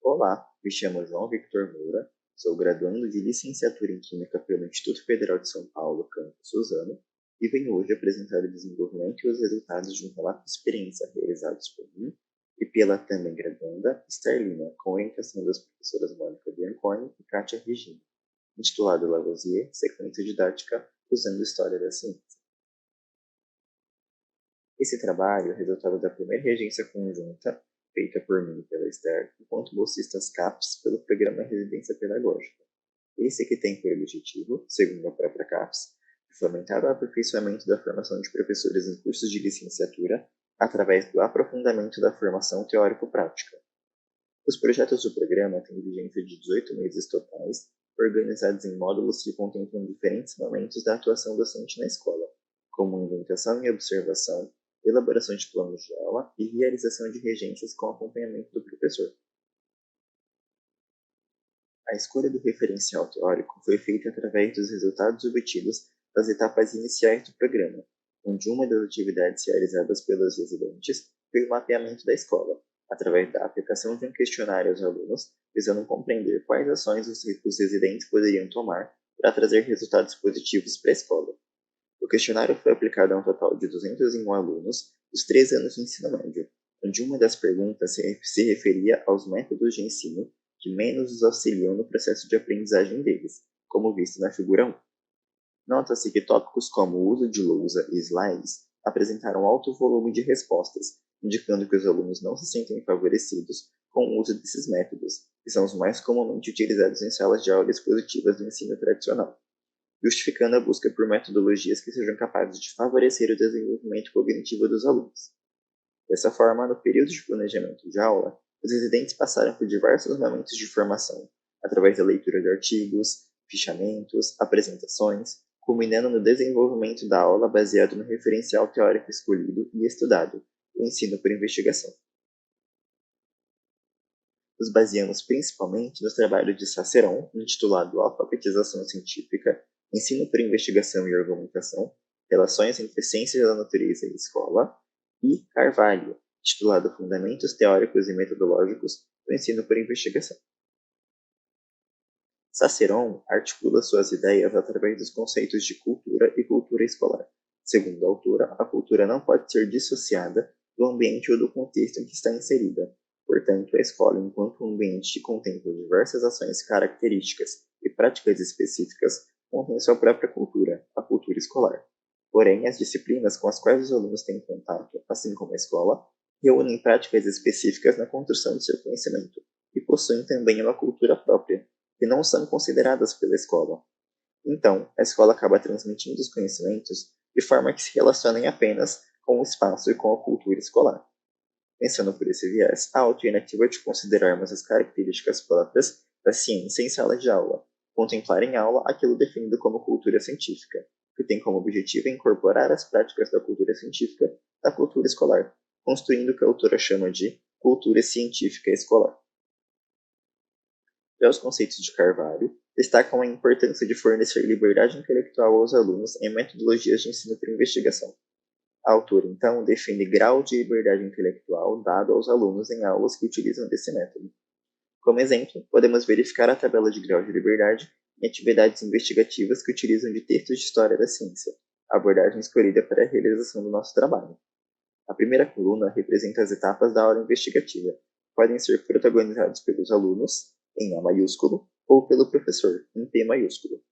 Olá, me chamo João Victor Moura, sou graduando de licenciatura em Química pelo Instituto Federal de São Paulo, campus Suzano, e venho hoje apresentar o desenvolvimento e os resultados de um relato de experiência realizados por mim e pela também graduanda Starlina, com orientação das professoras Mônica Bianconi e Kátia Regina, intitulado Lavoisier, Sequência Didática usando História da Ciência. Esse trabalho é resultado da primeira regência conjunta feita por mim e pela Esther, enquanto bolsistas CAPES pelo programa Residência Pedagógica. Esse que tem por objetivo, segundo a própria CAPES, fomentar o aperfeiçoamento da formação de professores em cursos de licenciatura através do aprofundamento da formação teórico-prática. Os projetos do programa têm vigência de 18 meses totais, organizados em módulos que contemplam diferentes momentos da atuação docente na escola, como inventação e observação, elaboração de planos de aula e realização de regências com acompanhamento do professor. A escolha do referencial teórico foi feita através dos resultados obtidos das etapas iniciais do programa, onde uma das atividades realizadas pelos residentes foi o mapeamento da escola, através da aplicação de um questionário aos alunos, visando compreender quais ações os residentes poderiam tomar para trazer resultados positivos para a escola. O questionário foi aplicado a um total de 201 alunos dos 3 anos de ensino médio, onde uma das perguntas se referia aos métodos de ensino que menos os auxiliam no processo de aprendizagem deles, como visto na figura 1. Nota-se que tópicos como o uso de lousa e slides apresentaram alto volume de respostas, indicando que os alunos não se sentem favorecidos com o uso desses métodos, que são os mais comumente utilizados em salas de aula expositivas do ensino tradicional, justificando a busca por metodologias que sejam capazes de favorecer o desenvolvimento cognitivo dos alunos. Dessa forma, no período de planejamento de aula, os residentes passaram por diversos momentos de formação, através da leitura de artigos, fichamentos, apresentações, culminando no desenvolvimento da aula baseado no referencial teórico escolhido e estudado, o ensino por investigação. Nos baseamos principalmente no trabalho de Cicerón, intitulado Alfabetização Científica, Ensino por Investigação e Argumentação, Relações entre Ciências da Natureza e Escola, e Carvalho, intitulado Fundamentos Teóricos e Metodológicos do Ensino por Investigação. Cicerón articula suas ideias através dos conceitos de cultura e cultura escolar. Segundo a autora, a cultura não pode ser dissociada do ambiente ou do contexto em que está inserida. Portanto, a escola, enquanto um ambiente que contempla diversas ações características e práticas específicas, contém sua própria cultura, a cultura escolar. Porém, as disciplinas com as quais os alunos têm contato, assim como a escola, reúnem práticas específicas na construção de seu conhecimento e possuem também uma cultura própria, que não são consideradas pela escola. Então, a escola acaba transmitindo os conhecimentos de forma que se relacionem apenas com o espaço e com a cultura escolar. Pensando por esse viés, a alternativa de considerarmos as características próprias da ciência em sala de aula, contemplar em aula aquilo definido como cultura científica, que tem como objetivo incorporar as práticas da cultura científica à cultura escolar, construindo o que a autora chama de cultura científica escolar. Já os conceitos de Carvalho destacam a importância de fornecer liberdade intelectual aos alunos em metodologias de ensino por investigação. A autora, então, define grau de liberdade intelectual dado aos alunos em aulas que utilizam desse método. Como exemplo, podemos verificar a tabela de grau de liberdade em atividades investigativas que utilizam de textos de história da ciência, a abordagem escolhida para a realização do nosso trabalho. A primeira coluna representa as etapas da aula investigativa, que podem ser protagonizadas pelos alunos, em A maiúsculo, ou pelo professor, em P maiúsculo.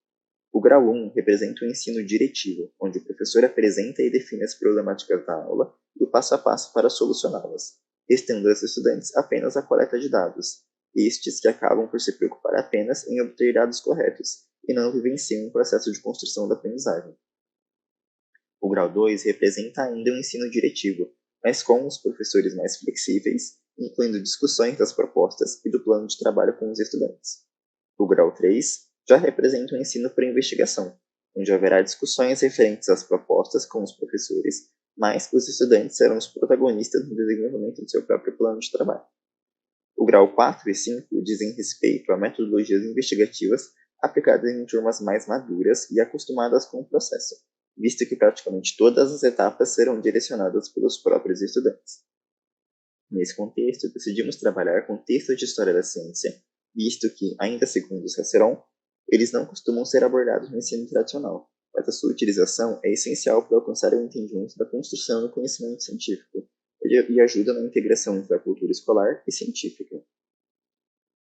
O grau 1 representa o ensino diretivo, onde o professor apresenta e define as problemáticas da aula e o passo a passo para solucioná-las, restando aos estudantes apenas a coleta de dados, estes que acabam por se preocupar apenas em obter dados corretos e não vivenciam um processo de construção da aprendizagem. O grau 2 representa ainda o ensino diretivo, mas com os professores mais flexíveis, incluindo discussões das propostas e do plano de trabalho com os estudantes. O grau 3 já representa o ensino por investigação, onde haverá discussões referentes às propostas com os professores, mas os estudantes serão os protagonistas no desenvolvimento do seu próprio plano de trabalho. O grau 4 e 5 dizem respeito a metodologias investigativas aplicadas em turmas mais maduras e acostumadas com o processo, visto que praticamente todas as etapas serão direcionadas pelos próprios estudantes. Nesse contexto, decidimos trabalhar com textos de história da ciência, visto que, ainda segundo Cicerón, eles não costumam ser abordados no ensino tradicional, mas a sua utilização é essencial para alcançar o entendimento da construção do conhecimento científico e ajuda na integração entre a cultura escolar e científica.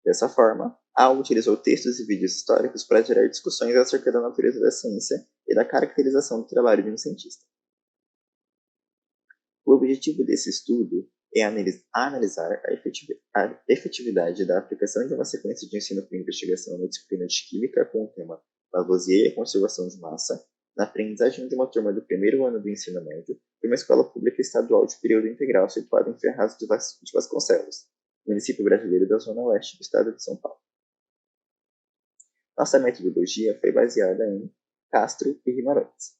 Dessa forma, a aula utilizou textos e vídeos históricos para gerar discussões acerca da natureza da ciência e da caracterização do trabalho de um cientista. O objetivo desse estudo é analisar a efetividade da aplicação de uma sequência de ensino por investigação na disciplina de Química com o tema Lavoisier e a conservação de massa, na aprendizagem de uma turma do primeiro ano do ensino médio de uma escola pública estadual de período integral situada em Ferraz de Vasconcelos, município brasileiro da zona oeste do estado de São Paulo. Nossa metodologia foi baseada em Castro e Guimarães.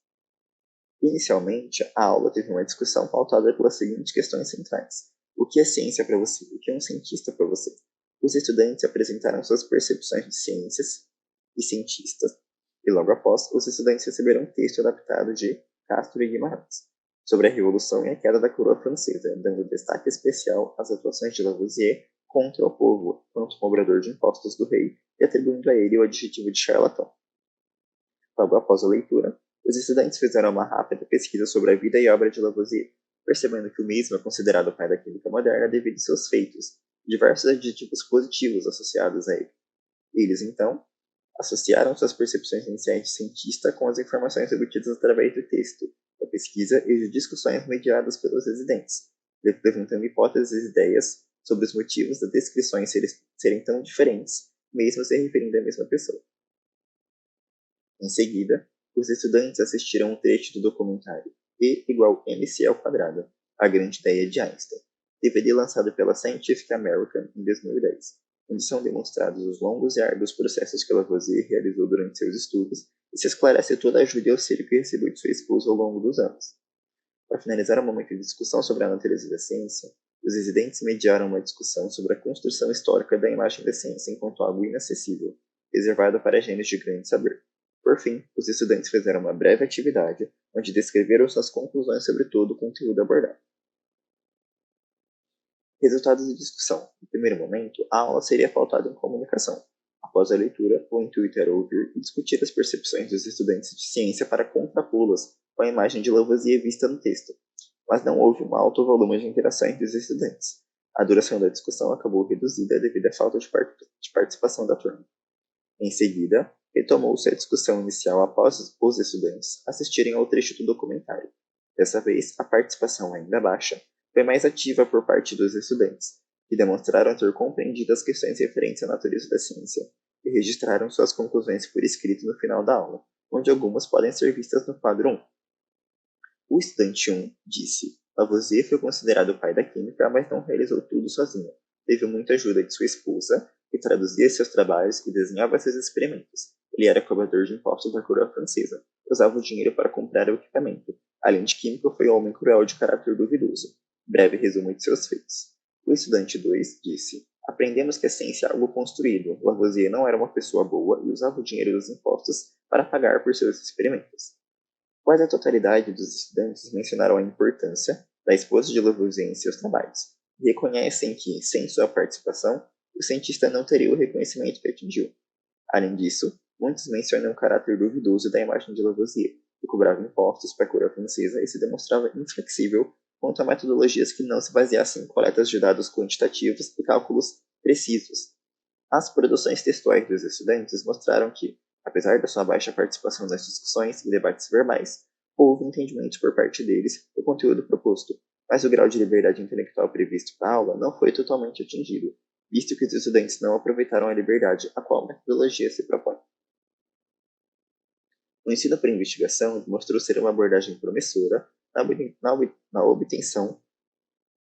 Inicialmente, a aula teve uma discussão pautada pelas seguintes questões centrais. O que é ciência para você? O que é um cientista para você? Os estudantes apresentaram suas percepções de ciências e cientistas, e logo após, os estudantes receberam um texto adaptado de Castro e Guimarães sobre a Revolução e a queda da coroa francesa, dando destaque especial às atuações de Lavoisier contra o povo, quanto cobrador de impostos do rei, e atribuindo a ele o adjetivo de charlatão. Logo após a leitura, os estudantes fizeram uma rápida pesquisa sobre a vida e obra de Lavoisier, percebendo que o mesmo é considerado o pai da química moderna devido aos seus feitos, e diversos adjetivos positivos associados a ele. Eles, então, associaram suas percepções iniciais de cientista com as informações obtidas através do texto, da pesquisa e de discussões mediadas pelos residentes, levantando hipóteses e ideias sobre os motivos das descrições serem tão diferentes, mesmo se referindo à mesma pessoa. Em seguida, os estudantes assistiram um trecho do documentário E igual mc², a grande ideia de Einstein, DVD lançado pela Scientific American em 2010, onde são demonstrados os longos e árduos processos que Lavoisier realizou durante seus estudos e se esclarece toda a ajuda e auxílio que recebeu de sua esposa ao longo dos anos. Para finalizar o momento de discussão sobre a natureza da ciência, os residentes mediaram uma discussão sobre a construção histórica da imagem da ciência enquanto algo inacessível, reservado para gênios de grande saber. Por fim, os estudantes fizeram uma breve atividade, onde descreveram suas conclusões sobre todo o conteúdo abordado. Resultados de discussão. No primeiro momento, a aula seria pautada em comunicação. Após a leitura, o intuito era ouvir e discutir as percepções dos estudantes de ciência para contrapô-las com a imagem de Lavoisier vista no texto. Mas não houve um alto volume de interações dos estudantes. A duração da discussão acabou reduzida devido à falta de participação da turma. Em seguida, retomou-se a discussão inicial após os estudantes assistirem ao trecho do documentário. Dessa vez, a participação ainda baixa foi mais ativa por parte dos estudantes, que demonstraram ter compreendido as questões referentes à natureza da ciência e registraram suas conclusões por escrito no final da aula, onde algumas podem ser vistas no quadro 1. O estudante 1 disse: Lavoisier foi considerado o pai da química, mas não realizou tudo sozinho. Teve muita ajuda de sua esposa, que traduzia seus trabalhos e desenhava seus experimentos. Ele era cobrador de impostos da coroa francesa, usava o dinheiro para comprar o equipamento. Além de químico, foi um homem cruel de caráter duvidoso. Breve resumo de seus feitos. O estudante 2 disse: Aprendemos que a ciência é algo construído. Lavoisier não era uma pessoa boa e usava o dinheiro dos impostos para pagar por seus experimentos. Quase a totalidade dos estudantes mencionaram a importância da esposa de Lavoisier em seus trabalhos e reconhecem que, sem sua participação, o cientista não teria o reconhecimento que atingiu. Além disso, muitos mencionam o caráter duvidoso da imagem de Lavoisier, que cobrava impostos para a coroa francesa e se demonstrava inflexível quanto a metodologias que não se baseassem em coletas de dados quantitativos e cálculos precisos. As produções textuais dos estudantes mostraram que, apesar da sua baixa participação nas discussões e debates verbais, houve entendimento por parte deles do conteúdo proposto, mas o grau de liberdade intelectual previsto para a aula não foi totalmente atingido, visto que os estudantes não aproveitaram a liberdade a qual a metodologia se propõe. O ensino por investigação demonstrou ser uma abordagem promissora na obtenção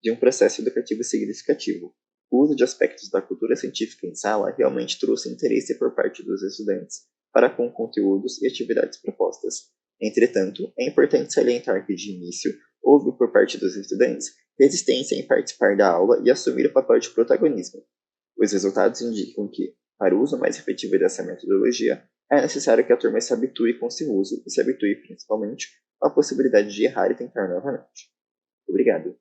de um processo educativo significativo. O uso de aspectos da cultura científica em sala realmente trouxe interesse por parte dos estudantes para com conteúdos e atividades propostas. Entretanto, é importante salientar que, de início, houve por parte dos estudantes resistência em participar da aula e assumir o papel de protagonismo. Os resultados indicam que, para o uso mais efetivo dessa metodologia, é necessário que a turma se habitue com seu uso e se habitue, principalmente, à possibilidade de errar e tentar novamente. Obrigado.